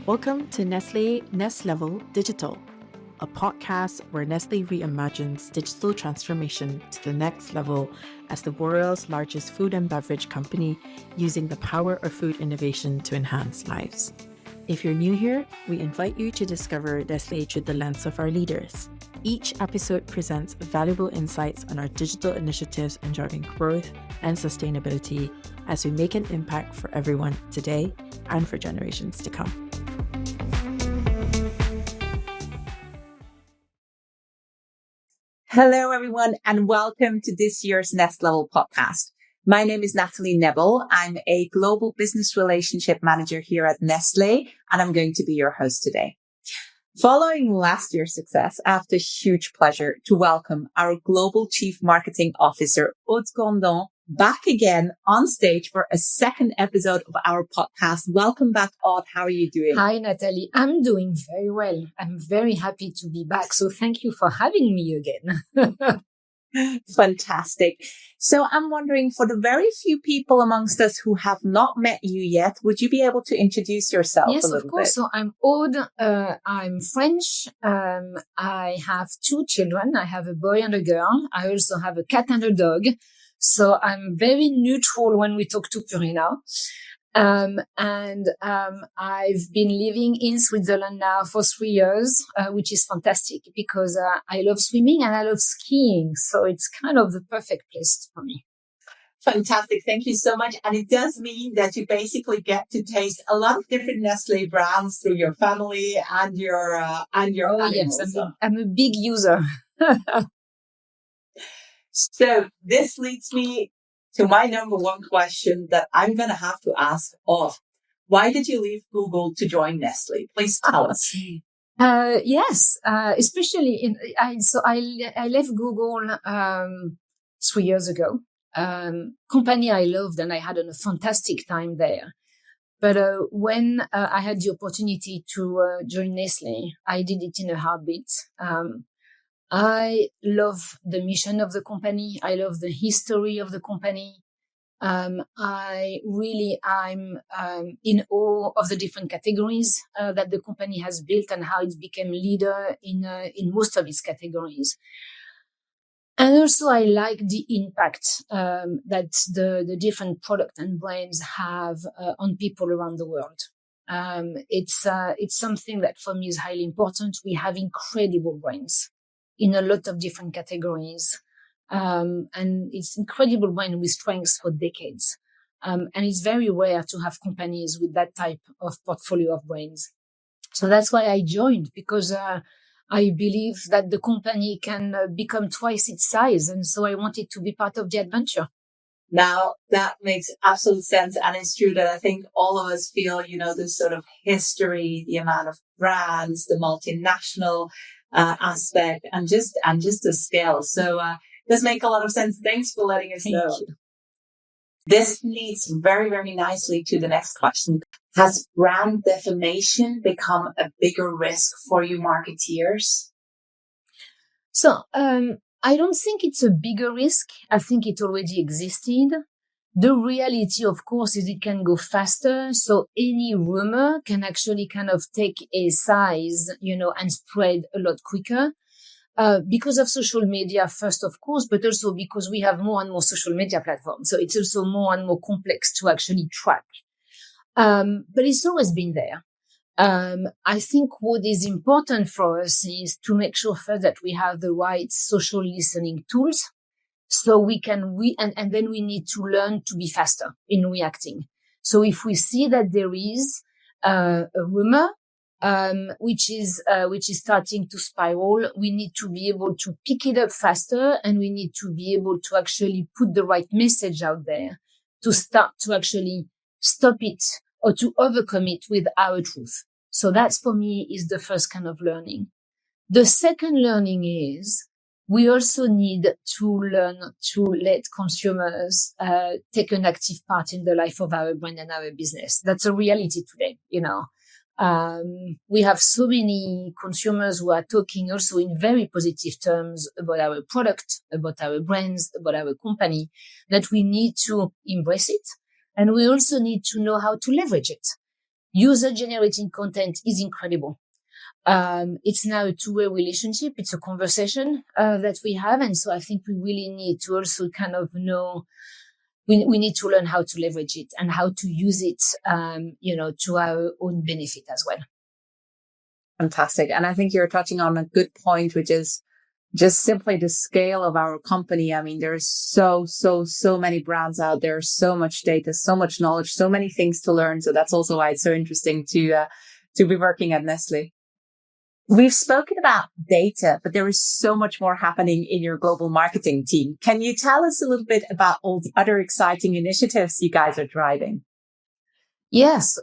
Welcome to Nestle Next Level Digital, a podcast where Nestle reimagines digital transformation to the next level as the world's largest food and beverage company using the power of food innovation to enhance lives. If you're new here, we invite you to discover Nestle through the lens of our leaders. Each episode presents valuable insights on our digital initiatives in driving growth and sustainability as we make an impact for everyone today and for generations to come. Hello, everyone, and welcome to this year's Next Level podcast. My name is NESTLEVEL. I'm a global business relationship manager here at Nestle, and I'm going to be your host today. Following last year's success, I have the huge pleasure to welcome our Global Chief Marketing Officer, Aude Gandon, back again on stage for a second episode of our podcast. Welcome back, Aude. How are you doing? Hi, Natalie. I'm doing very well. I'm very happy to be back. So thank you for having me again. Fantastic. So I'm wondering, for the very few people amongst us who have not met you yet, would you be able to introduce yourself a little bit? Yes, of course. So I'm Aude. I'm French. I have two children. I have a boy and a girl. I also have a cat and a dog. So I'm very neutral when we talk to Purina. I've been living in Switzerland now for 3 years, which is fantastic because I love swimming and I love skiing. So it's kind of the perfect place for me. Fantastic. Thank you so much. And it does mean that you basically get to taste a lot of different Nestle brands through your family and your animals. Yes, I'm a big user. So this leads me to my number one question that I'm going to have to ask Aude. Why did you leave Google to join Nestle? Please tell us. Yes, especially I left Google 3 years ago. Company I loved and I had a fantastic time there. But when I had the opportunity to join Nestle, I did it in a heartbeat. I love the mission of the company. I love the history of the company. I'm in awe of the different categories that the company has built and how it's become leader in most of its categories. And also I like the impact that the different product and brands have on people around the world. It's something that for me is highly important. We have incredible brands in a lot of different categories. And it's incredible brand with strengths for decades. And it's very rare to have companies with that type of portfolio of brands. So that's why I joined, because I believe that the company can become twice its size. And so I wanted to be part of the adventure. Now, that makes absolute sense. And it's true that I think all of us feel, this sort of history, the amount of brands, the multinational aspect, and just the scale. So does make a lot of sense. Thanks for letting us know. Thank you. This leads very, very nicely to the next question. Has brand defamation become a bigger risk for you marketeers? So I don't think it's a bigger risk. I think it already existed. The reality, of course, is it can go faster. So any rumor can actually kind of take a size, and spread a lot quicker. Because of social media first, of course, but also because we have more and more social media platforms. So it's also more and more complex to actually track. But it's always been there. I think what is important for us is to make sure first that we have the right social listening tools. So we can, and then we need to learn to be faster in reacting. So if we see that there is a rumor, which is starting to spiral, we need to be able to pick it up faster, and we need to be able to actually put the right message out there to start to actually stop it or to overcome it with our truth. So that's, for me, is the first kind of learning. The second learning is we also need to learn to let consumers take an active part in the life of our brand and our business. That's a reality today, We have so many consumers who are talking also in very positive terms about our product, about our brands, about our company, that we need to embrace it. And we also need to know how to leverage it. User-generated content is incredible. It's now a two-way relationship. It's a conversation that we have. And so I think we really need to also kind of know, we need to learn how to leverage it and how to use it, to our own benefit as well. Fantastic. And I think you're touching on a good point, which is just simply the scale of our company. I mean, there's so many brands out there, so much data, so much knowledge, so many things to learn. So that's also why it's so interesting to be working at Nestle. We've spoken about data, but there is so much more happening in your global marketing team. Can you tell us a little bit about all the other exciting initiatives you guys are driving? Yes,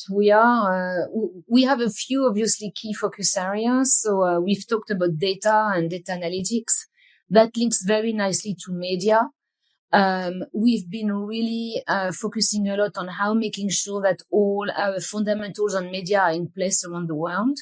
we are. We have a few obviously key focus areas. So we've talked about data and data analytics. That links very nicely to media. We've been really focusing a lot on how making sure that all our fundamentals on media are in place around the world.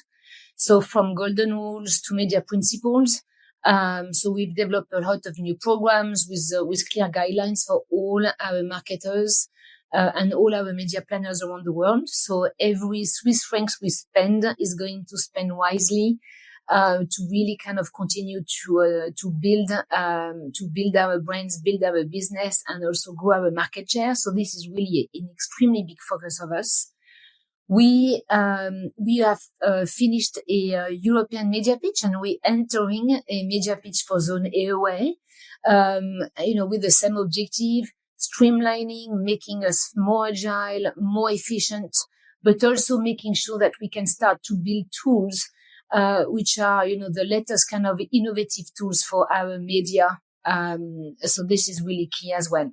So from golden rules to media principles. So we've developed a lot of new programs with clear guidelines for all our marketers and all our media planners around the world. So every Swiss francs we spend is going to spend wisely to really kind of continue to build our brands, build our business, and also grow our market share. So this is really an extremely big focus of us. We have finished a European media pitch, and we're entering a media pitch for Zone AOA, with the same objective, streamlining, making us more agile, more efficient, but also making sure that we can start to build tools, which are, the latest kind of innovative tools for our media. So this is really key as well.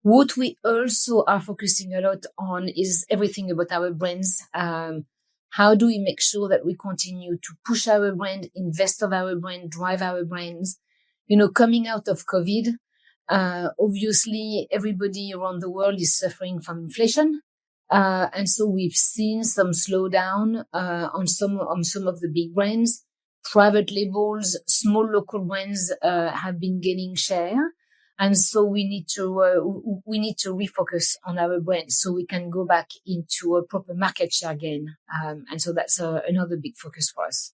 What we also are focusing a lot on is everything about our brands. How do we make sure that we continue to push our brand, invest of our brand, drive our brands? Coming out of COVID, obviously everybody around the world is suffering from inflation. And so we've seen some slowdown, on some of the big brands. Private labels, small local brands, have been gaining share. And so we need to refocus on our brand so we can go back into a proper market share gain. And so that's another big focus for us.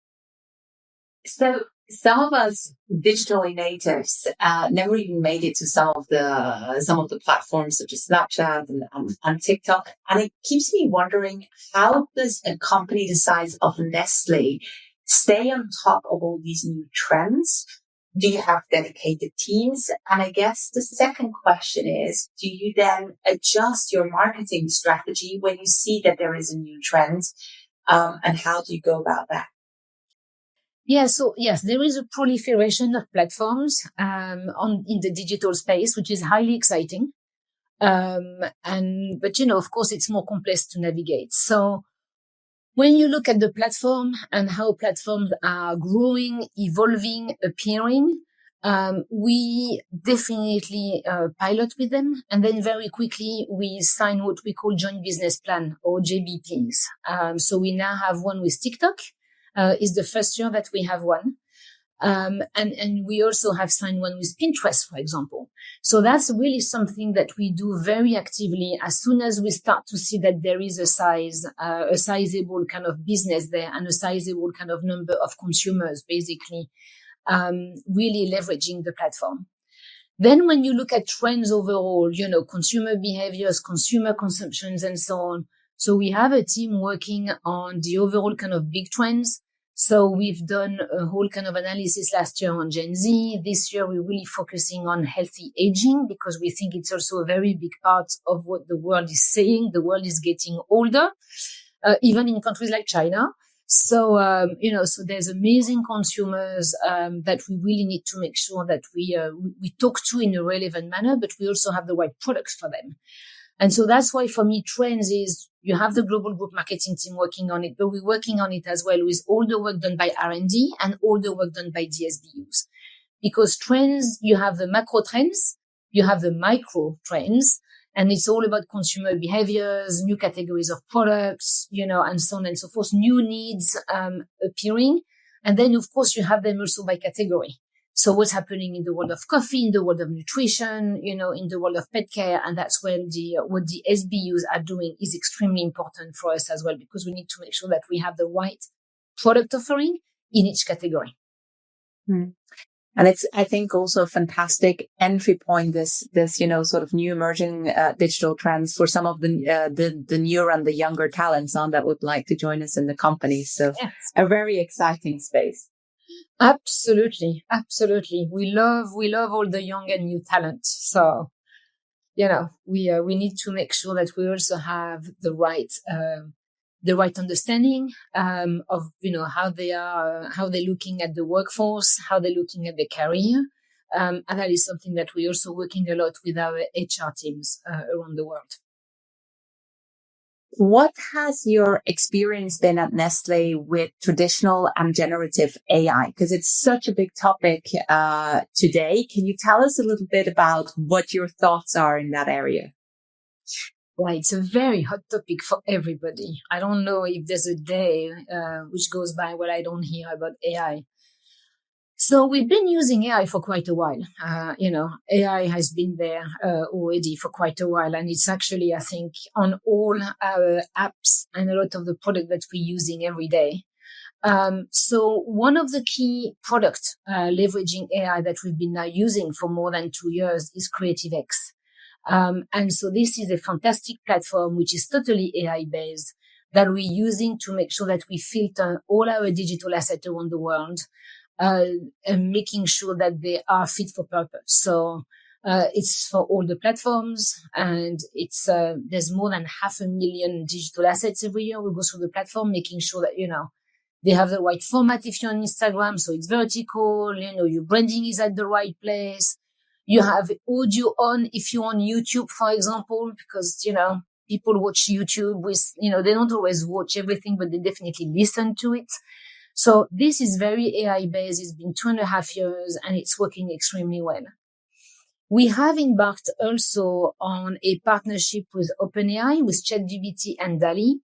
So some of us digitally natives never even made it to some of the platforms such as Snapchat and TikTok. And it keeps me wondering, how does a company the size of Nestle stay on top of all these new trends? Do you have dedicated teams? And I guess the second question is, do you then adjust your marketing strategy when you see that there is a new trend? And how do you go about that? Yeah, so yes, there is a proliferation of platforms in the digital space, which is highly exciting. But of course, it's more complex to navigate. So when you look at the platform and how platforms are growing, evolving, appearing, we definitely pilot with them. And then very quickly, we sign what we call joint business plan, or JBPs. So we now have one with TikTok. Is the first year that we have one. And we also have signed one with Pinterest, for example. So that's really something that we do very actively as soon as we start to see that there is a sizable kind of business there and a sizable kind of number of consumers, basically, really leveraging the platform. Then when you look at trends overall, consumer behaviors, consumer consumptions, and so on. So we have a team working on the overall kind of big trends. So we've done a whole kind of analysis last year on Gen Z. This year, we're really focusing on healthy aging because we think it's also a very big part of what the world is saying. The world is getting older, even in countries like China. So, so there's amazing consumers, that we really need to make sure that we talk to in a relevant manner, but we also have the right products for them. And so that's why for me, trends is you have the global group marketing team working on it, but we're working on it as well with all the work done by R&D and all the work done by DSBUs. Because trends, you have the macro trends, you have the micro trends, and it's all about consumer behaviors, new categories of products, and so on and so forth, new needs appearing. And then, of course, you have them also by category. So what's happening in the world of coffee, in the world of nutrition, in the world of pet care, and that's where what the SBUs are doing is extremely important for us as well, because we need to make sure that we have the right product offering in each category. Hmm. And it's, I think, also a fantastic entry point, this, sort of new emerging digital trends for some of the newer and the younger talents that would like to join us in the company. So yes. A very exciting space. Absolutely. Absolutely. We love all the young and new talent. So, we need to make sure that we also have the right understanding of how they're looking at the workforce, how they're looking at their career, and that is something that we're also working a lot with our HR teams around the world. What has your experience been at Nestle with traditional and generative AI? Because it's such a big topic today. Can you tell us a little bit about what your thoughts are in that area? Right, it's a very hot topic for everybody. I don't know if there's a day which goes by where I don't hear about AI. So we've been using AI for quite a while. AI has been there already for quite a while, and it's actually, I think, on all our apps and a lot of the product that we're using every day. So one of the key products leveraging AI that we've been now using for more than 2 years is CreativeX. And so this is a fantastic platform which is totally AI based that we're using to make sure that we filter all our digital assets around the world, and making sure that they are fit for purpose. So it's for all the platforms, and it's there's more than 500,000 digital assets every year. We go through the platform, making sure that they have the right format if you're on Instagram, so it's vertical. Your branding is at the right place. You have audio on if you're on YouTube, for example, because people watch YouTube with they don't always watch everything, but they definitely listen to it. So this is very AI based. It's been 2.5 years and it's working extremely well. We have embarked also on a partnership with OpenAI, with ChatGPT and DALL-E.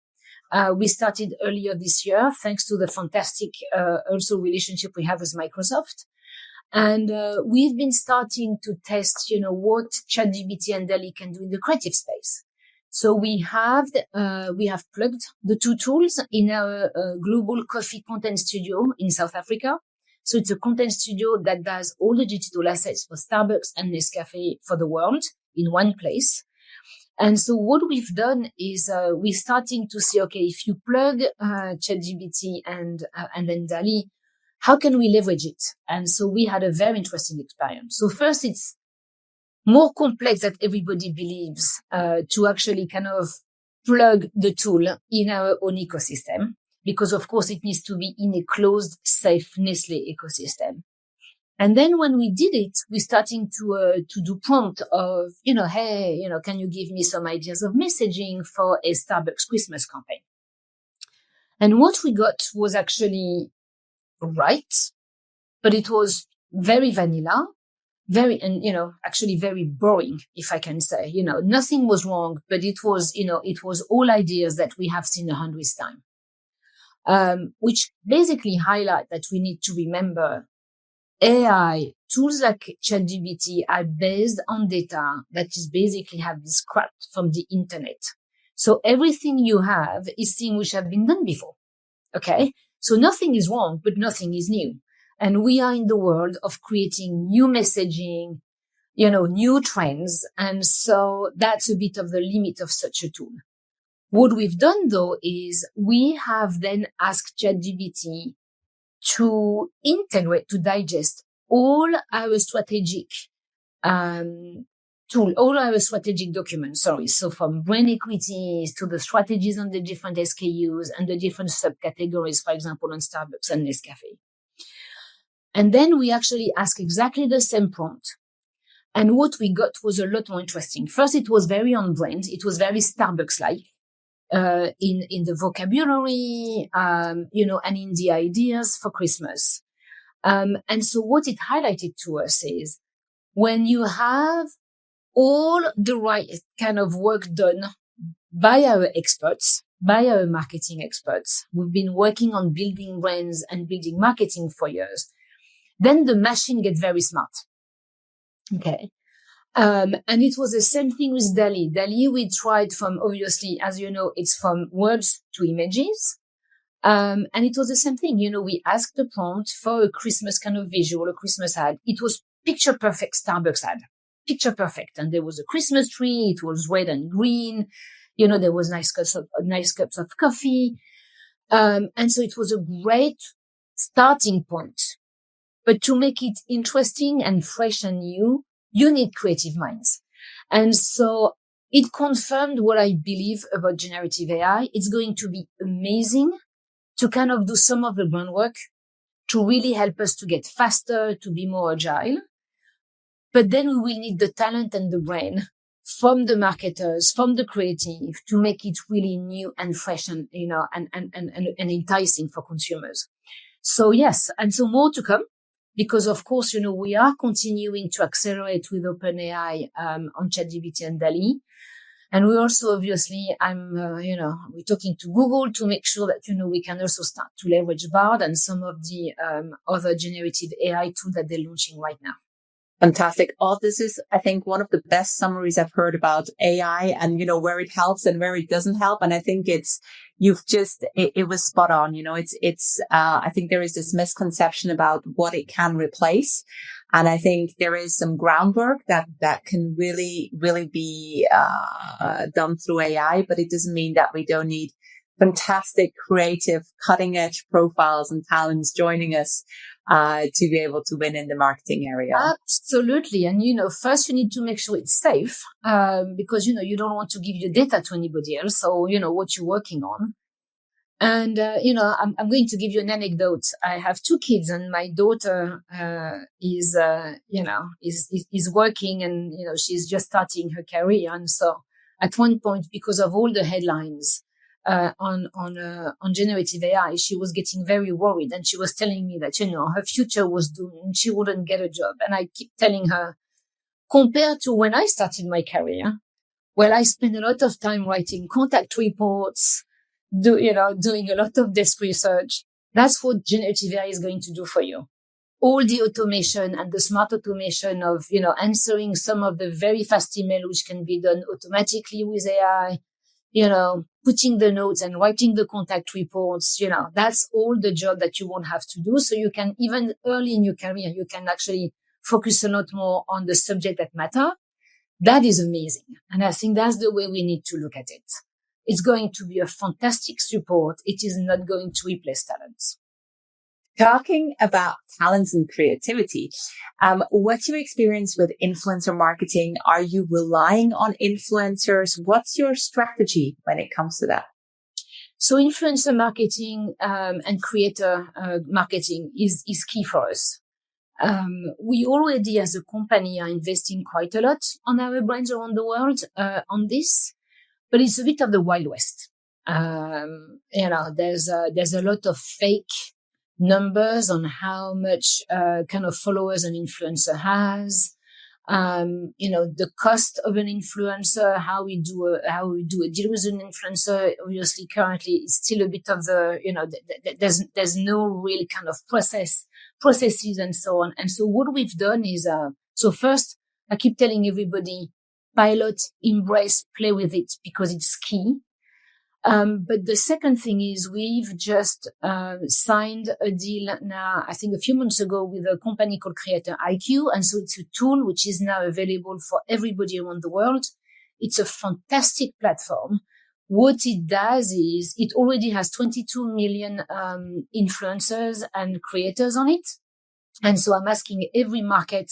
We started earlier this year, thanks to the fantastic also relationship we have with Microsoft. And we've been starting to test, what ChatGPT and DALL-E can do in the creative space. So we have plugged the two tools in our global coffee content studio in South Africa. So it's a content studio that does all the digital assets for Starbucks and Nescafe for the world in one place. And so what we've done is we're starting to see, okay, if you plug ChatGPT and then DALL-E, how can we leverage it? And so we had a very interesting experience. So first, it's more complex than everybody believes to actually kind of plug the tool in our own ecosystem, because of course it needs to be in a closed, safe Nestle ecosystem. And then when we did it, we're starting to do prompt of, hey, can you give me some ideas of messaging for a Starbucks Christmas campaign? And what we got was actually right, but it was very vanilla, actually very boring, if I can say. Nothing was wrong, but it was all ideas that we have seen 100 times, which basically highlight that we need to remember AI tools like ChatGPT are based on data that is basically have been scrapped from the internet. So everything you have is things which have been done before. Okay. So nothing is wrong, but nothing is new. And we are in the world of creating new messaging, new trends. And so that's a bit of the limit of such a tool. What we've done though is we have then asked ChatGPT to integrate, to digest all our strategic all our strategic documents, So from brand equities to the strategies on the different SKUs and the different subcategories, for example, on Starbucks and Nescafe. And then we actually ask exactly the same prompt. And what we got was a lot more interesting. First, it was very on brand. It was very Starbucks-like, in the vocabulary, and in the ideas for Christmas. And so what it highlighted to us is when you have all the right kind of work done by our experts, by our marketing experts, we've been working on building brands and building marketing for years. then the machine gets very smart. Okay. And it was the same thing with DALL-E. DALL-E, we tried from, obviously, as you know, it's from words to images. And it was the same thing. We asked the prompt for a Christmas kind of visual, a Christmas ad. It was picture perfect Starbucks ad, picture perfect. And there was a Christmas tree. It was red and green. There was nice cups of coffee. And so it was a great starting point. But to make it interesting and fresh and new, you need creative minds. And so it confirmed what I believe about generative AI. It's going to be amazing to kind of do some of the groundwork to really help us to get faster, to be more agile. But then we will need the talent and the brain from the marketers, from the creative to make it really new and fresh and, and enticing for consumers. So yes. And so more to come because of course, we are continuing to accelerate with OpenAI, on ChatGPT and DALL-E. And we also, obviously, we're talking to Google to make sure that, we can also start to leverage Bard and some of the other generative AI tools that they're launching right now. Fantastic. Oh, this is, I think, one of the best summaries I've heard about AI and, where it helps and where it doesn't help. And I think it was spot on. I think there is this misconception about what it can replace. And I think there is some groundwork that can really, really be, done through AI, but it doesn't mean that we don't need fantastic, creative, cutting edge profiles and talents joining us to be able to win in the marketing area. Absolutely. And, first you need to make sure it's safe, because, you don't want to give your data to anybody else. So, what you're working on. And, I'm going to give you an anecdote. I have 2 kids and my daughter, is working and, she's just starting her career. And so at one point, because of all the headlines, on generative AI, she was getting very worried and she was telling me that, her future was doomed and she wouldn't get a job. And I keep telling her, compared to when I started my career, well, I spent a lot of time writing contact reports, doing a lot of desk research. That's what generative AI is going to do for you. All the automation and the smart automation of, answering some of the very fast email, which can be done automatically with AI, putting the notes and writing the contact reports, that's all the job that you won't have to do. So you can, even early in your career, you can actually focus a lot more on the subject that matter. That is amazing. And I think that's the way we need to look at it. It's going to be a fantastic support. It is not going to replace talents. Talking about talents and creativity, what's your experience with influencer marketing? Are you relying on influencers? What's your strategy when it comes to that? So influencer marketing and creator marketing is key for us. We already, as a company, are investing quite a lot on our brands around the world on this, but it's a bit of the Wild West. There's a lot of fake numbers on how much kind of followers an influencer has, the cost of an influencer, how we do a deal with an influencer. Obviously, currently it's still a bit of the, there's no real kind of processes and so on. And so what we've done is, so first I keep telling everybody, pilot, embrace, play with it because it's key. But the second thing is we've just signed a deal now, I think a few months ago, with a company called Creator IQ. And so it's a tool which is now available for everybody around the world. It's a fantastic platform. What it does is it already has 22 million influencers and creators on it. And so I'm asking every market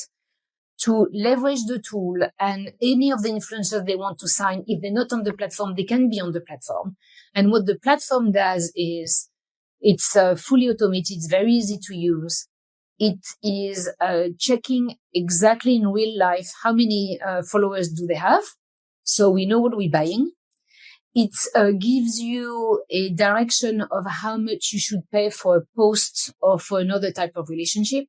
to leverage the tool, and any of the influencers they want to sign, if they're not on the platform, they can be on the platform. And what the platform does is it's fully automated. It's very easy to use. It is checking exactly in real life how many followers do they have. So we know what we're buying. It gives you a direction of how much you should pay for a post or for another type of relationship.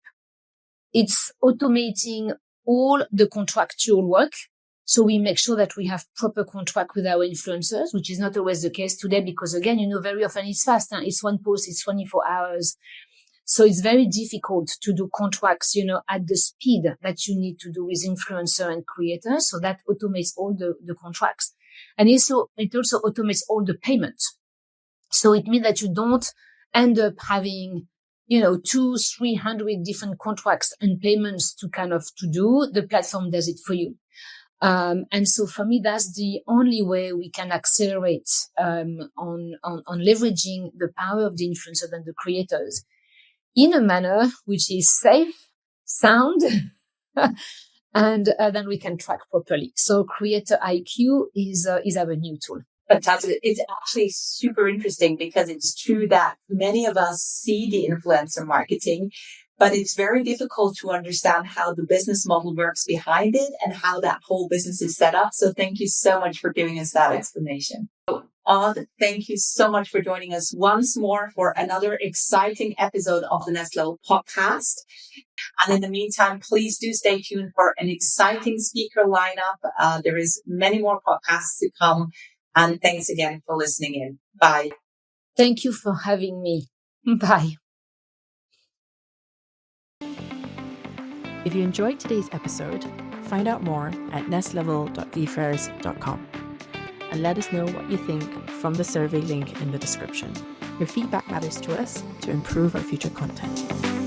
It's automating all the contractual work. So we make sure that we have proper contract with our influencers, which is not always the case today because, again, very often it's fast. It's one post, it's 24 hours. So it's very difficult to do contracts, at the speed that you need to do with influencer and creators. So that automates all the contracts. And it also automates all the payments. So it means that you don't end up having, 200-300 different contracts and payments to do. The platform does it for you. And so for me, that's the only way we can accelerate, on leveraging the power of the influencers and the creators in a manner which is safe, sound, and then we can track properly. So Creator IQ is our new tool. Fantastic. It's actually super interesting because it's true that many of us see the influencer marketing, but it's very difficult to understand how the business model works behind it and how that whole business is set up. So thank you so much for giving us that explanation. Aude, thank you so much for joining us once more for another exciting episode of the NESTLEVEL podcast. And in the meantime, please do stay tuned for an exciting speaker lineup. There is many more podcasts to come. And thanks again for listening in. Bye. Thank you for having me. Bye. If you enjoyed today's episode, find out more at nestlevel.vfairs.com and let us know what you think from the survey link in the description. Your feedback matters to us to improve our future content.